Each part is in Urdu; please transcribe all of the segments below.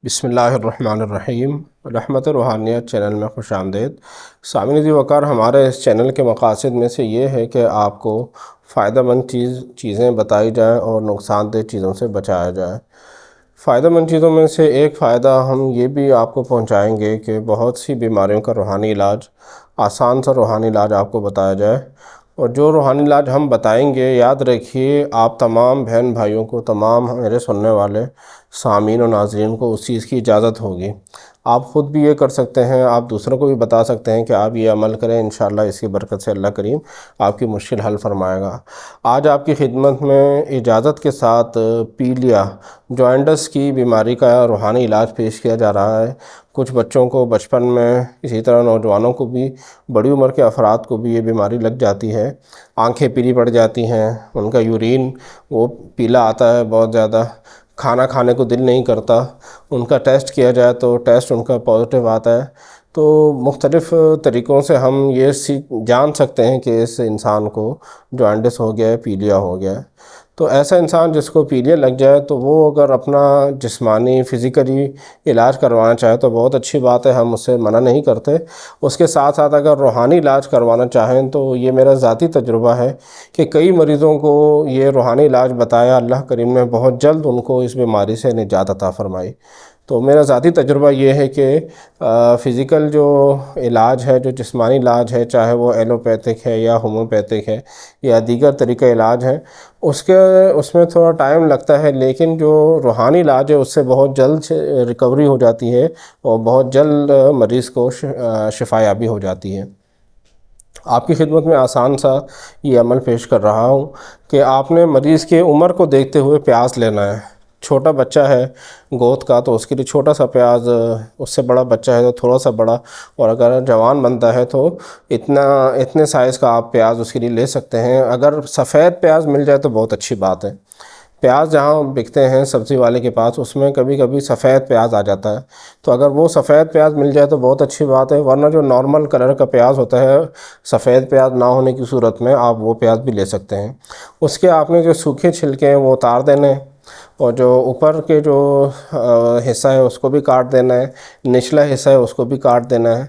بسم اللہ الرحمن الرحیم۔ رحمت روحانیت چینل میں خوش آمدید۔ سامعین ذی وقار، ہمارے اس چینل کے مقاصد میں سے یہ ہے کہ آپ کو فائدہ مند چیزیں بتائی جائیں اور نقصان دہ چیزوں سے بچایا جائے۔ فائدہ مند چیزوں میں سے ایک فائدہ ہم یہ بھی آپ کو پہنچائیں گے کہ بہت سی بیماریوں کا روحانی علاج، آسان سا روحانی علاج آپ کو بتایا جائے۔ اور جو روحانی علاج ہم بتائیں گے، یاد رکھیے آپ تمام بہن بھائیوں کو، تمام میرے سننے والے سامعین و ناظرین کو اس چیز کی اجازت ہوگی۔ آپ خود بھی یہ کر سکتے ہیں، آپ دوسروں کو بھی بتا سکتے ہیں کہ آپ یہ عمل کریں، انشاءاللہ اس کی برکت سے اللہ کریم آپ کی مشکل حل فرمائے گا۔ آج آپ کی خدمت میں اجازت کے ساتھ پیلیا جوائنٹس کی بیماری کا روحانی علاج پیش کیا جا رہا ہے۔ کچھ بچوں کو بچپن میں، اسی طرح نوجوانوں کو بھی، بڑی عمر کے افراد کو بھی یہ بیماری لگ جاتی ہے۔ آنکھیں پیلی پڑ جاتی ہیں، ان کا یورین وہ پیلا آتا ہے بہت زیادہ، کھانا کھانے کو دل نہیں کرتا۔ ان کا ٹیسٹ کیا جائے تو ٹیسٹ ان کا پازیٹیو آتا ہے۔ تو مختلف طریقوں سے ہم یہ جان سکتے ہیں کہ اس انسان کو جوائنٹس ہو گیا ہے، پیلیا ہو گیا ہے۔ تو ایسا انسان جس کو پیلیا لگ جائے تو وہ اگر اپنا جسمانی فزیکلی علاج کروانا چاہے تو بہت اچھی بات ہے، ہم اس سے منع نہیں کرتے۔ اس کے ساتھ ساتھ اگر روحانی علاج کروانا چاہیں تو یہ میرا ذاتی تجربہ ہے کہ کئی مریضوں کو یہ روحانی علاج بتایا، اللہ کریم نے بہت جلد ان کو اس بیماری سے نجات عطا فرمائی۔ تو میرا ذاتی تجربہ یہ ہے کہ فزیکل جو علاج ہے، جو جسمانی علاج ہے، چاہے وہ ایلوپیتھک ہے یا ہومیوپیتھک ہے یا دیگر طریقہ علاج ہیں، اس میں تھوڑا ٹائم لگتا ہے، لیکن جو روحانی علاج ہے اس سے بہت جلد ریکوری ہو جاتی ہے اور بہت جلد مریض کو شفا یابی ہو جاتی ہے۔ آپ کی خدمت میں آسان سا یہ عمل پیش کر رہا ہوں کہ آپ نے مریض کی عمر کو دیکھتے ہوئے پیاز لینا ہے۔ چھوٹا بچہ ہے گود کا تو اس کے لیے چھوٹا سا پیاز، اس سے بڑا بچہ ہے تو تھوڑا سا بڑا، اور اگر جوان بنتا ہے تو اتنے سائز کا آپ پیاز اس کے لیے لے سکتے ہیں۔ اگر سفید پیاز مل جائے تو بہت اچھی بات ہے۔ پیاز جہاں بکتے ہیں سبزی والے کے پاس، اس میں کبھی کبھی سفید پیاز آ جاتا ہے، تو اگر وہ سفید پیاز مل جائے تو بہت اچھی بات ہے، ورنہ جو نارمل کلر کا پیاز ہوتا ہے، سفید پیاز نہ ہونے کی صورت میں آپ وہ پیاز بھی لے سکتے ہیں۔ اس کے آپ نے جو سوکھے چھلکے ہیں وہ اتار دینے، اور جو اوپر کے جو حصہ ہے اس کو بھی کاٹ دینا ہے، نچلا حصہ ہے اس کو بھی کاٹ دینا ہے۔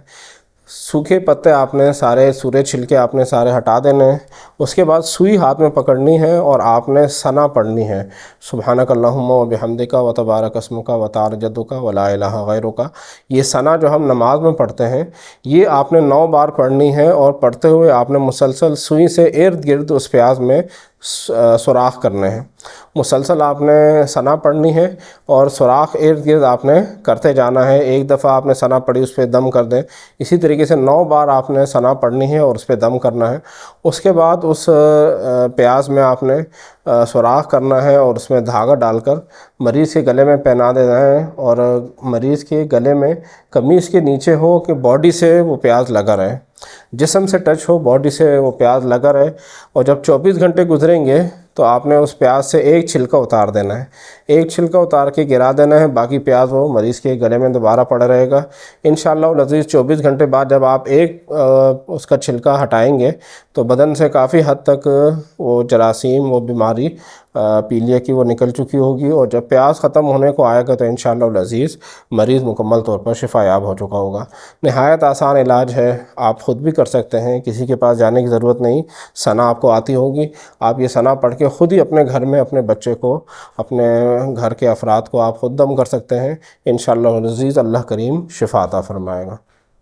سوکھے پتے آپ نے سارے، سورے چھلکے آپ نے سارے ہٹا دینے ہیں۔ اس کے بعد سوئی ہاتھ میں پکڑنی ہے اور آپ نے ثنا پڑھنی ہے، سبحانک اللہم و بحمدک و تبارک اسمک و تعالی جدک و لا الہ غیرک۔ یہ ثنا جو ہم نماز میں پڑھتے ہیں، یہ آپ نے 9 بار پڑھنی ہے، اور پڑھتے ہوئے آپ نے مسلسل سوئی سے ارد گرد اس پیاز میں سوراخ کرنے ہیں۔ مسلسل آپ نے ثنا پڑھنی ہے اور سوراخ ارد گرد آپ نے کرتے جانا ہے۔ ایک دفعہ آپ نے ثنا پڑھی، اس پہ دم کر دیں، اسی طریقے سے 9 بار آپ نے ثنا پڑھنی ہے اور اس پہ دم کرنا ہے۔ اس کے بعد اس پیاز میں آپ نے سوراخ کرنا ہے اور اس میں دھاگا ڈال کر مریض کے گلے میں پہنا دینا ہے، اور مریض کے گلے میں قمیص کے نیچے ہو کہ باڈی سے وہ پیاز لگا رہے، جسم سے ٹچ ہو، باڈی سے وہ پیاز لگا رہے۔ اور جب 24 گھنٹے گزریں گے تو آپ نے اس پیاز سے ایک چھلکا اتار دینا ہے، ایک چھلکا اتار کے گرا دینا ہے، باقی پیاز وہ مریض کے گلے میں دوبارہ پڑا رہے گا۔ انشاءاللہ العزیز 24 گھنٹے بعد جب آپ ایک اس کا چھلکا ہٹائیں گے تو بدن سے کافی حد تک وہ جراثیم، وہ بیماری پیلیا کی وہ نکل چکی ہوگی، اور جب پیاز ختم ہونے کو آئے گا تو انشاءاللہ العزیز مریض مکمل طور پر شفا یاب ہو چکا ہوگا۔ نہایت آسان علاج ہے، آپ خود بھی کر سکتے ہیں، کسی کے پاس جانے کی ضرورت نہیں۔ ثنا آپ کو آتی ہوگی، آپ یہ ثنا پڑھ کے خود ہی اپنے گھر میں اپنے بچے کو، اپنے گھر کے افراد کو آپ خود دم کر سکتے ہیں۔ انشاءاللہ العزیز اللہ کریم شفا عطا فرمائے گا۔